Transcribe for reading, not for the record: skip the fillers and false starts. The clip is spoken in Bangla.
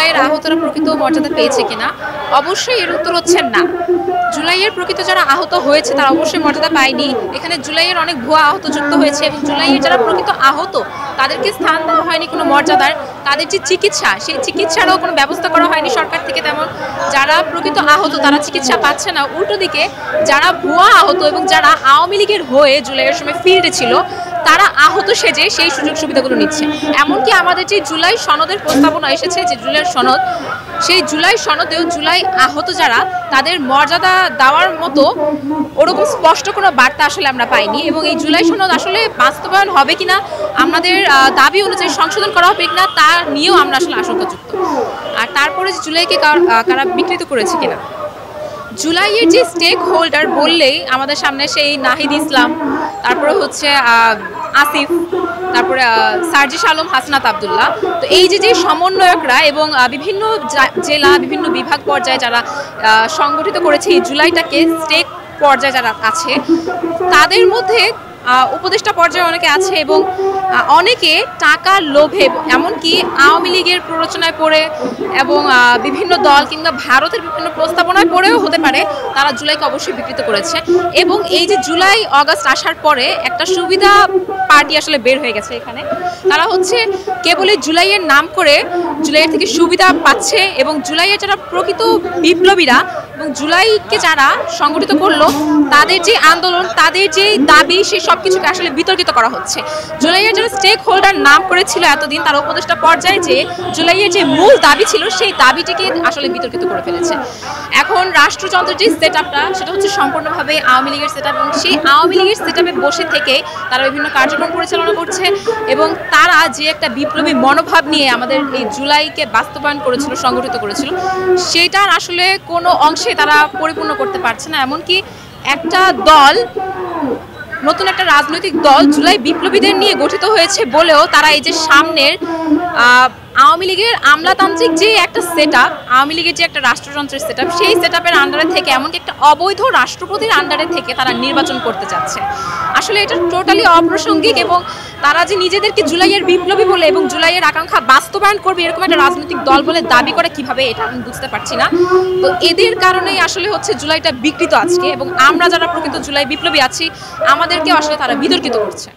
জুলাইয়ের আহতরা প্রকৃত মর্যাদা পেয়েছে কিনা, অবশ্যই এর উত্তর হচ্ছে না। জুলাইয়ের প্রকৃত যারা আহত হয়েছে তারা অবশ্যই মর্যাদা পায়নি। এখানে জুলাইয়ের অনেক ভুয়া আহত যুক্ত হয়েছে এবং জুলাইয়ের যারা প্রকৃত আহত তাদেরকে স্থান দেওয়া হয়নি কোনো মর্যাদার। তাদের যে চিকিৎসা, সেই চিকিৎসারও কোনো ব্যবস্থা করা হয়নি সরকার থেকে তেমন। যারা প্রকৃত আহত তারা চিকিৎসা পাচ্ছে না, উল্টো দিকে যারা ভুয়া আহত এবং যারা আওয়ামী লীগের হয়ে জুলাইয়ের সময় ফিল্ডে ছিল তারা আহত সেজে সেই সুযোগ সুবিধাগুলো নিচ্ছে। এমনকি আমাদের যে জুলাই সনদের প্রস্তাবনা এসেছে, যে জুলাইয়ের সনদ, সেই জুলাই সনদেও জুলাই আহত যারা তাদের মর্যাদা দেওয়ার মতো ওরকম স্পষ্ট কোনো বার্তা আসলে আমরা পাইনি। এবং এই জুলাই সনদ আসলে বাস্তবায়ন হবে কিনা, আমাদের দাবি অনুযায়ী সংশোধন করা হবে কিনা তা নিয়েও আমরা আসলে আশঙ্কাযুক্ত। আর তারপরে যে জুলাইকে কারা বিকৃত করেছে কিনা, জুলাইয়ের যে স্টেক হোল্ডার বললেই আমাদের সামনে সেই নাহিদ ইসলাম, তারপরে হচ্ছে আসিফ, তারপরে সার্জিস আলম, হাসনাত আবদুল্লাহ। তো এই যে সমন্বয়করা এবং বিভিন্ন জেলা বিভিন্ন বিভাগ পর্যায়ে যারা সংগঠিত করেছে এই জুলাইটাকে, স্টেক পর্যায়ে যারা আছে তাদের মধ্যে উপদেষ্টা পর্যায়ে অনেকে আছে এবং অনেকে টাকার লোভে, এমনকি আওয়ামী লীগের প্ররোচনায় পড়ে এবং বিভিন্ন দল কিংবা ভারতের বিভিন্ন প্রস্তাবনায় পড়েও হতে পারে তারা জুলাইকে অবশ্যই বিকৃত করেছে। এবং এই যে জুলাই অগাস্ট আসার পরে একটা সুবিধা পার্টি আসলে বের হয়ে গেছে এখানে। তারা হচ্ছে কেবলই জুলাইয়ের নাম করে জুলাইয়ের থেকে সুবিধা পাচ্ছে এবং জুলাইয়ের যারা প্রকৃত বিপ্লবীরা এবং জুলাইকে যারা সংগঠিত করলো তাদের যে আন্দোলন, তাদের যে দাবি, সেই সব কিছুকে আসলে বিতর্কিত করা হচ্ছে। জুলাইয়ের যারা স্টেক হোল্ডার নাম করেছিল এতদিন, তারা উপদেষ্টা পর্যায়ে যে জুলাইয়ের যে মূল দাবি ছিল সেই দাবিটিকে আসলে বিতর্কিত করে ফেলেছে। এখন রাষ্ট্রযন্ত্রের যে সেট আপটা সেটা হচ্ছে সম্পূর্ণভাবে আওয়ামী লীগের সেট আপ এবং সেই আওয়ামী লীগের সেট আপে বসে থেকে তারা বিভিন্ন কার্যক্রম পরিচালনা করছে এবং তারা যে একটা বিপ্লবী মনোভাব নিয়ে আমাদের এই জুলাইকে বাস্তবায়ন করেছিল, সংগঠিত করেছিল, সেটার আসলে কোনো অংশে তারা পরিপূর্ণ করতে পারছে না। এমনকি একটা দল, নতুন একটা রাজনৈতিক দল জুলাই বিপ্লবীদের নিয়ে গঠিত হয়েছে বলেও তারা এই যে সামনের আওয়ামী লীগের আমলাতান্ত্রিক যে একটা সেট আপ, আওয়ামী লীগের যে একটা রাষ্ট্রযন্ত্রের সেট আপ, সেই সেট আপের আন্ডারে থেকে এমনকি একটা অবৈধ রাষ্ট্রপতির আন্ডারে থেকে তারা নির্বাচন করতে চাচ্ছে। আসলে এটা টোটালি অপ্রাসঙ্গিক এবং তারা যে নিজেদেরকে জুলাইয়ের বিপ্লবী বলে এবং জুলাইয়ের আকাঙ্ক্ষা বাস্তবায়ন করবে এরকম একটা রাজনৈতিক দল বলে দাবি করে কিভাবে, এটা আমি বুঝতে পারছি না। তো এদের কারণেই আসলে হচ্ছে জুলাইটা বিকৃত আজকে এবং আমরা যারা প্রকৃত জুলাই বিপ্লবী আছি আমাদেরকে আসলে তারা বিতর্কিত করছে।